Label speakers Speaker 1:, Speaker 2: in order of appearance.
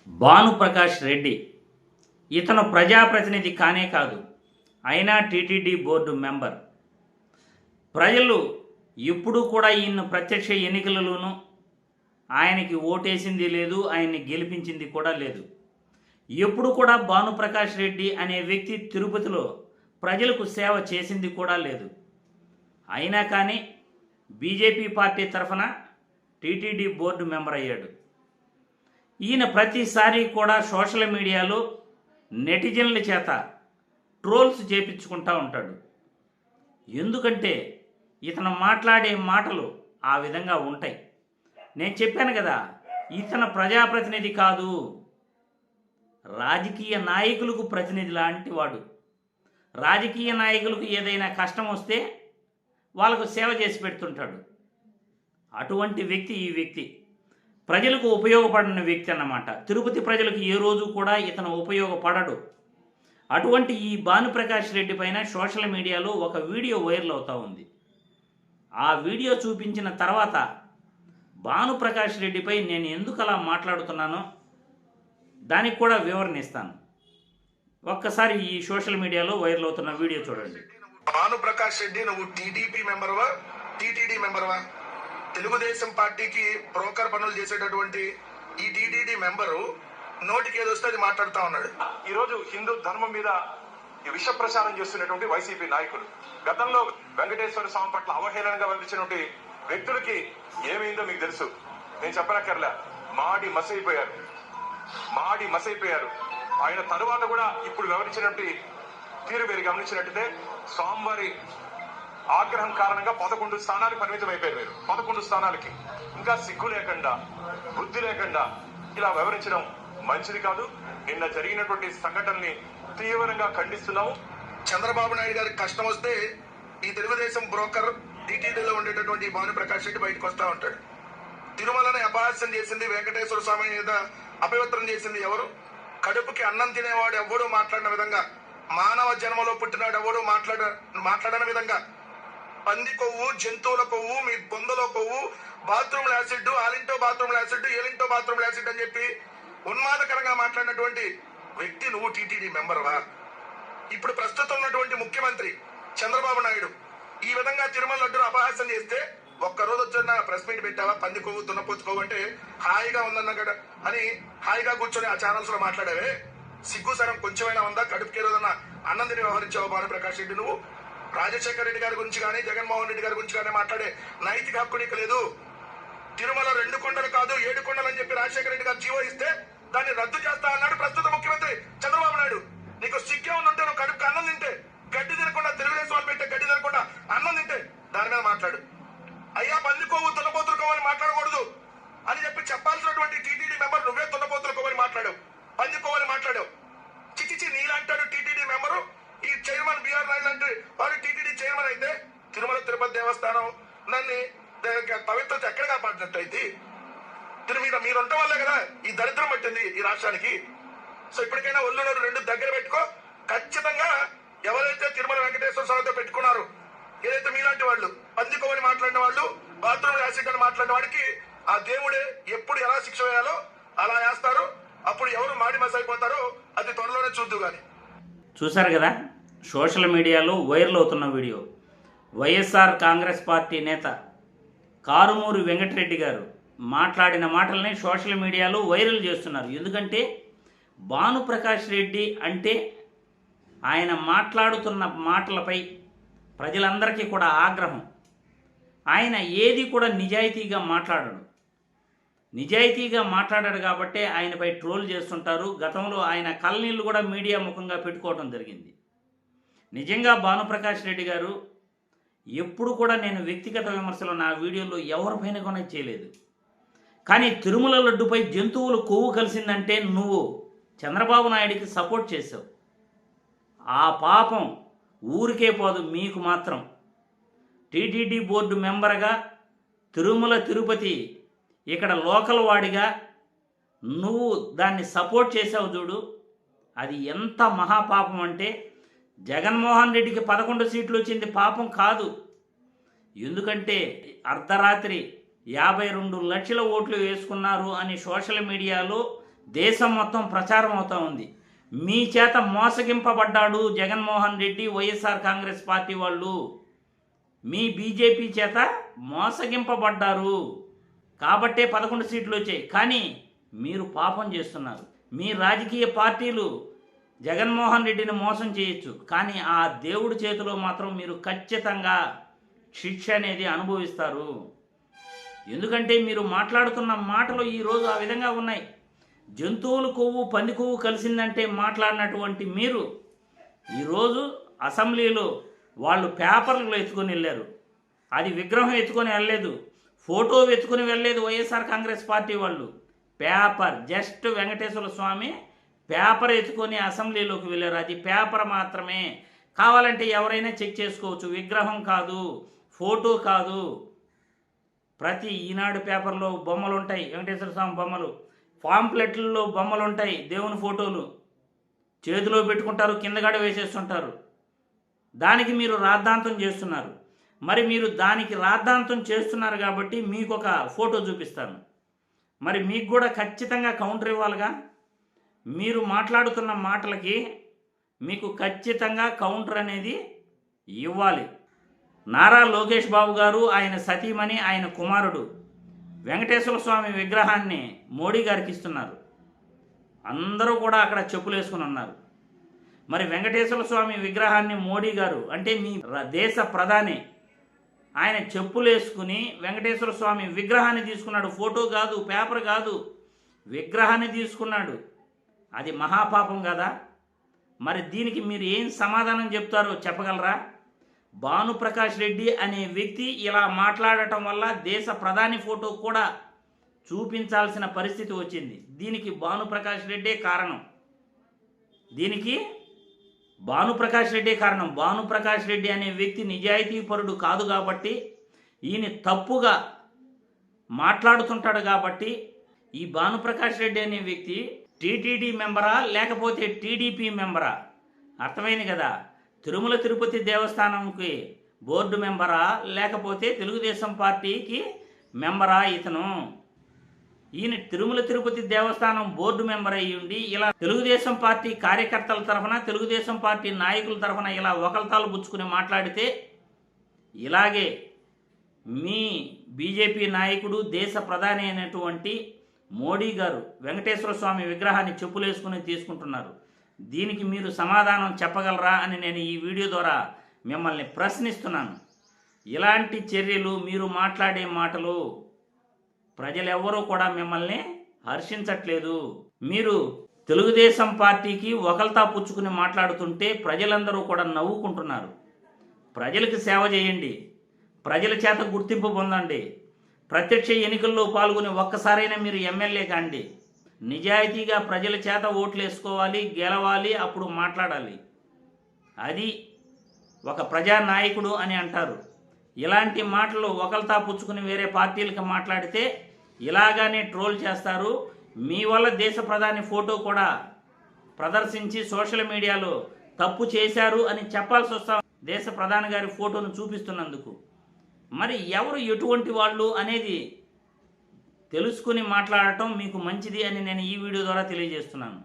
Speaker 1: భానుప్రకాష్ రెడ్డి ఇతను ప్రజాప్రతినిధి కానే కాదు, అయినా టీటీడీ బోర్డు మెంబర్. ప్రజలు ఎప్పుడూ కూడా ఈయన ప్రత్యక్ష ఎన్నికలలోనూ ఆయనకి ఓటేసింది లేదు, ఆయన్ని గెలిపించింది కూడా లేదు. ఎప్పుడు కూడా భానుప్రకాష్ రెడ్డి అనే వ్యక్తి తిరుపతిలో ప్రజలకు సేవ చేసింది కూడా లేదు. అయినా కానీ బీజేపీ పార్టీ తరఫున టీటీడీ బోర్డు మెంబర్ అయ్యాడు. ఈయన ప్రతిసారి కూడా సోషల్ మీడియాలో నెటిజన్ల చేత ట్రోల్స్ చేపించుకుంటూ ఉంటాడు. ఎందుకంటే ఇతను మాట్లాడే మాటలు ఆ విధంగా ఉంటాయి. నేను చెప్పాను కదా, ఇతను ప్రజాప్రతినిధి కాదు, రాజకీయ నాయకులకు ప్రతినిధి లాంటి వాడు. రాజకీయ నాయకులకు ఏదైనా కష్టం వస్తే వాళ్ళకు సేవ చేసి పెడుతుంటాడు. అటువంటి వ్యక్తి ఈ వ్యక్తి, ప్రజలకు ఉపయోగపడిన వ్యక్తి అన్నమాట. తిరుపతి ప్రజలకు ఏ రోజు కూడా ఇతను ఉపయోగపడడు. అటువంటి ఈ భానుప్రకాష్ రెడ్డి పైన సోషల్ మీడియాలో ఒక వీడియో వైరల్ అవుతూ ఉంది. ఆ వీడియో చూపించిన తర్వాత భానుప్రకాష్ రెడ్డిపై నేను ఎందుకు అలా మాట్లాడుతున్నానో దానికి కూడా వివరణ ఇస్తాను. ఒక్కసారి ఈ సోషల్ మీడియాలో వైరల్ అవుతున్న వీడియో చూడండి.
Speaker 2: భానుప్రకాష్ రెడ్డి, నువ్వు టీడీపీ మెంబర్వా, టీటీడీ మెంబర్వా? తెలుగుదేశం పార్టీకి బ్రోకర్ పనులు చేసేటటువంటి ఈ టీటీడీ మెంబరు నోటికి ఏదొస్తే అది మాట్లాడుతూ ఉన్నాడు.
Speaker 3: ఈ రోజు హిందూ ధర్మం మీద ఈ విష ప్రచారం చేస్తున్నటువంటి వైసీపీ నాయకులు, గతంలో వెంకటేశ్వర స్వామి పట్ల అవహేళనగా వివరించినటువంటి వ్యక్తులకి ఏమైందో మీకు తెలుసు. నేను చెప్పనక్కర్లా, మాడి మసైపోయారు. ఆయన తరువాత కూడా ఇప్పుడు వివరించినటువంటి తీరు మీరు గమనించినట్టయితే స్వామివారి ఆగ్రహం కారణంగా 11 స్థానాలకు పరిమితం అయిపోయారు మీరు. 11 స్థానాలకి ఇంకా సిగ్గు లేకుండా, బుద్ధి లేకుండా ఇలా వివరించడం మంచిది కాదు. నిన్న జరిగినటువంటి సంఘటనని తీవ్రంగా ఖండిస్తున్నాము.
Speaker 2: చంద్రబాబు నాయుడు గారికి కష్టం వస్తే ఈ తెలుగుదేశం బ్రోకర్ టీటీడీలో ఉండేటటువంటి భానుప్రకాష్ రెడ్డి బయటకు వస్తా ఉంటాడు. తిరుమలని అపహాస్యం చేసింది, వెంకటేశ్వర స్వామి మీద అపవిత్రం చేసింది ఎవరు? కడుపుకి అన్నం తినేవాడు ఎవడు మాట్లాడిన విధంగా, మానవ జన్మలో పుట్టినాడు ఎవడు మాట్లాడని విధంగా, పంది కొవ్వు, జంతువుల కొవ్వు, మీ బొందలో కొవ్వు, బాత్రూమ్ యాసిడ్, ఆలింటో బాత్రూమ్ యాసిడ్, ఏలింటో బాత్రూమ్ యాసిడ్ అని చెప్పి ఉన్మాదకరంగా మాట్లాడినటువంటి వ్యక్తి నువ్వు టీటీడీ మెంబర్వా? ఇప్పుడు ప్రస్తుతం ఉన్నటువంటి ముఖ్యమంత్రి చంద్రబాబు నాయుడు ఈ విధంగా తిరుమల లడ్డును అపహాస్యం చేస్తే ఒక్కరోజు వచ్చిన ప్రెస్ మీట్ పెట్టావా? పంది కొవ్వు, దున్నపోతుకోవు అంటే హాయిగా ఉందన్న కదా అని హాయిగా కూర్చొని ఆ ఛానల్స్ లో మాట్లాడావే. సిగ్గు సరం కొంచెమైనా ఉందా? కడుపుకే రోజున అన్నం తిని వ్యవహరించావు భానుప్రకాష్ రెడ్డి. నువ్వు రాజశేఖర రెడ్డి గారి గురించి కానీ జగన్మోహన్ రెడ్డి గారి గురించి కానీ మాట్లాడే నైతిక హక్కు నీకు లేదు. తిరుమల 2 కొండలు కాదు 7 కొండలు అని చెప్పి రాజశేఖర రెడ్డి గారు జీవో ఇస్తే దాన్ని రద్దు చేస్తా అన్నాడు ప్రస్తుత ముఖ్యమంత్రి చంద్రబాబు నాయుడు. నీకు సిగ్గే ఉంటే నువ్వు కడుపుకి అన్నం తింటే, గడ్డి తినకుండా, తెలుగుదేశం వాళ్ళు పెట్టే గడ్డి తినకుండా అన్నం తింటే దాని మీద మాట్లాడు. అయ్యా పంది కొవ్వు, తున్నపోతులు కొవ్వని మాట్లాడకూడదు అని చెప్పి చెప్పాల్సినటువంటి టీటీడీ మెంబర్ నువ్వే తున్నపోతులు కొవ్వని మాట్లాడావు, పంది కొవ్వని మాట్లాడావు. చిచిచి, నీలాంటాడు టీటీడీ మెంబరు. ఈ చైర్మన్ బిఆర్ నాయుడు లాంటి వాడు టీటీడీ చైర్మన్ అయితే తిరుమల తిరుపతి దేవస్థానం నన్ను పవిత్రత ఎక్కడ కాపాడినట్టయితే మీరు ఉండటం వల్లే కదా ఈ దరిద్రం పట్టింది ఈ రాష్ట్రానికి. సో ఇప్పటికైనా ఒళ్ళు 2 దగ్గర పెట్టుకో. ఖచ్చితంగా ఎవరైతే తిరుమల వెంకటేశ్వర స్వామితో పెట్టుకున్నారు, ఏదైతే మీలాంటి వాళ్ళు పందికోవని మాట్లాడిన వాళ్ళు, బాత్రూమ్ యాసిడ్ అని మాట్లాడిన వాడికి ఆ దేవుడే ఎప్పుడు ఎలా శిక్ష వేయాలో అలా వేస్తారు. అప్పుడు ఎవరు మాడి మసైపోతారో అది త్వరలోనే చూద్దు. కానీ
Speaker 1: చూశారు కదా సోషల్ మీడియాలో వైరల్ అవుతున్న వీడియో. వైఎస్ఆర్ కాంగ్రెస్ పార్టీ నేత కారుమూరి వెంకటరెడ్డి గారు మాట్లాడిన మాటల్ని సోషల్ మీడియాలో వైరల్ చేస్తున్నారు. ఎందుకంటే భానుప్రకాష్ రెడ్డి అంటే ఆయన మాట్లాడుతున్న మాటలపై ప్రజలందరికీ కూడా ఆగ్రహం. ఆయన ఏది కూడా నిజాయితీగా మాట్లాడాడు కాబట్టే ఆయనపై ట్రోల్ చేస్తుంటారు. గతంలో ఆయన కళ్ళనీళ్ళు కూడా మీడియా ముఖంగా పెట్టుకోవడం జరిగింది. నిజంగా భానుప్రకాష్ రెడ్డి గారు ఎప్పుడు కూడా నేను వ్యక్తిగత విమర్శలు నా వీడియోలో ఎవరిపైన కూడా చేయలేదు. కానీ తిరుమల లడ్డుపై జంతువులు కొవ్వు కలిసిందంటే నువ్వు చంద్రబాబు నాయుడికి సపోర్ట్ చేసావు. ఆ పాపం ఊరికే పోదు, మీకు మాత్రం టీటీడీ బోర్డు మెంబర్గా, తిరుమల తిరుపతి ఇక్కడ లోకల్ వాడిగా నువ్వు దాన్ని సపోర్ట్ చేసావు చూడు. అది ఎంత మహాపాపం అంటే జగన్మోహన్ రెడ్డికి 11 సీట్లు వచ్చింది పాపం కాదు. ఎందుకంటే అర్ధరాత్రి 52 లక్షల ఓట్లు వేసుకున్నారు అని సోషల్ మీడియాలో దేశం మొత్తం ప్రచారం అవుతూ ఉంది. మీ చేత మోసగింపబడ్డాడు జగన్మోహన్ రెడ్డి, వైఎస్ఆర్ కాంగ్రెస్ పార్టీ వాళ్ళు. మీ బీజేపీ చేత మోసగింపబడ్డారు కాబట్టే 11 సీట్లు వచ్చాయి. కానీ మీరు పాపం చేస్తున్నారు. మీ రాజకీయ పార్టీలు జగన్మోహన్ రెడ్డిని మోసం చేయొచ్చు, కానీ ఆ దేవుడి చేతిలో మాత్రం మీరు ఖచ్చితంగా శిక్ష అనేది అనుభవిస్తారు. ఎందుకంటే మీరు మాట్లాడుతున్న మాటలు ఈరోజు ఆ విధంగా ఉన్నాయి. జంతువుల కొవ్వు పంది కొవ్వు కలిసిందంటే మాట్లాడినటువంటి మీరు ఈరోజు అసెంబ్లీలో వాళ్ళు పేపర్లు ఎత్తుకొని వెళ్ళారు. అది విగ్రహం ఎత్తుకొని వెళ్ళలేదు, ఫోటో ఎత్తుకొని వెళ్ళలేదు వైఎస్ఆర్ కాంగ్రెస్ పార్టీ వాళ్ళు. పేపర్, జస్ట్ వెంకటేశ్వర స్వామి పేపర్ ఎత్తుకొని అసెంబ్లీలోకి వెళ్ళారు. అది పేపర్ మాత్రమే. కావాలంటే ఎవరైనా చెక్ చేసుకోవచ్చు. విగ్రహం కాదు, ఫోటో కాదు. ప్రతి ఈనాడు పేపర్లో బొమ్మలు ఉంటాయి, వెంకటేశ్వర స్వామి బొమ్మలు. పాంప్లెట్లలో బొమ్మలు ఉంటాయి, దేవుని ఫోటోలు చేతిలో పెట్టుకుంటారు, కిందగాడ వేసేస్తుంటారు. దానికి మీరు రాద్ధాంతం చేస్తున్నారు. మరి మీరు దానికి రాద్ధాంతం చేస్తున్నారు కాబట్టి మీకు ఒక ఫోటో చూపిస్తాను. మరి మీకు కూడా ఖచ్చితంగా కౌంటర్ ఇవ్వాలిగా. మీరు మాట్లాడుతున్న మాటలకి మీకు ఖచ్చితంగా కౌంటర్ అనేది ఇవ్వాలి. నారా లోకేష్ బాబు గారు, ఆయన సతీమణి, ఆయన కుమారుడు వెంకటేశ్వర స్వామి విగ్రహాన్ని మోడీ గారికి ఇస్తున్నారు. అందరూ కూడా అక్కడ చెప్పులు వేసుకుని ఉన్నారు. మరి వెంకటేశ్వర స్వామి విగ్రహాన్ని మోడీ గారు అంటే మీ దేశ ప్రధాని, ఆయన చెప్పులు వేసుకుని వెంకటేశ్వర స్వామి విగ్రహాన్ని తీసుకున్నాడు. ఫోటో కాదు, పేపర్ కాదు, విగ్రహాన్ని తీసుకున్నాడు. అది మహాపాపం కదా. మరి దీనికి మీరు ఏం సమాధానం చెప్తారో చెప్పగలరా? భానుప్రకాష్ రెడ్డి అనే వ్యక్తి ఇలా మాట్లాడటం వల్ల దేశ ప్రధాని ఫోటో కూడా చూపించాల్సిన పరిస్థితి వచ్చింది. దీనికి భానుప్రకాష్ రెడ్డే కారణం. దీనికి భానుప్రకాష్ రెడ్డి కారణం. భానుప్రకాష్ రెడ్డి అనే వ్యక్తి నిజాయితీపరుడు కాదు కాబట్టి, ఈయన తప్పుగా మాట్లాడుతుంటాడు కాబట్టి, ఈ భానుప్రకాష్ రెడ్డి అనే వ్యక్తి టీటీడీ మెంబరా లేకపోతే టీడీపీ మెంబరా? అర్థమైంది కదా. తిరుమల తిరుపతి దేవస్థానంకి బోర్డు మెంబరా లేకపోతే తెలుగుదేశం పార్టీకి మెంబరా ఇతను? ఈయన తిరుమల తిరుపతి దేవస్థానం బోర్డు మెంబర్ అయ్యి ఉండి ఇలా తెలుగుదేశం పార్టీ కార్యకర్తల తరఫున, తెలుగుదేశం పార్టీ నాయకుల తరఫున ఇలా ఒకల్తాలు పుచ్చుకుని మాట్లాడితే, ఇలాగే మీ బీజేపీ నాయకుడు, దేశ ప్రధాని అయినటువంటి మోడీ గారు వెంకటేశ్వర స్వామి విగ్రహాన్ని చెప్పులేసుకుని తీసుకుంటున్నారు. దీనికి మీరు సమాధానం చెప్పగలరా అని నేను ఈ వీడియో ద్వారా మిమ్మల్ని ప్రశ్నిస్తున్నాను. ఇలాంటి చర్యలు, మీరు మాట్లాడే మాటలు ప్రజలెవ్వరూ కూడా మిమ్మల్ని హర్షించట్లేదు. మీరు తెలుగుదేశం పార్టీకి ఒకల్తా పుచ్చుకుని మాట్లాడుతుంటే ప్రజలందరూ కూడా నవ్వుకుంటున్నారు. ప్రజలకు సేవ చేయండి, ప్రజల చేత గుర్తింపు పొందండి. ప్రత్యక్ష ఎన్నికల్లో పాల్గొని ఒక్కసారైనా మీరు ఎమ్మెల్యే కాండి. నిజాయితీగా ప్రజల చేత ఓట్లు వేసుకోవాలి, గెలవాలి, అప్పుడు మాట్లాడాలి. అది ఒక ప్రజానాయకుడు అని అంటారు. ఇలాంటి మాటలు ఒకల్తా పుచ్చుకుని వేరే పార్టీలకు మాట్లాడితే ఇలాగానే ట్రోల్ చేస్తారు. మీ వల్ల దేశ ప్రధాని ఫోటో కూడా ప్రదర్శించి సోషల్ మీడియాలో తప్పు చేశారు అని చెప్పాల్సి వస్తాం, దేశ ప్రధాని గారి ఫోటోను చూపిస్తున్నందుకు. మరి ఎవరు ఎటువంటి వాళ్ళు అనేది తెలుసుకుని మాట్లాడటం మీకు మంచిది అని నేను ఈ వీడియో ద్వారా తెలియజేస్తున్నాను.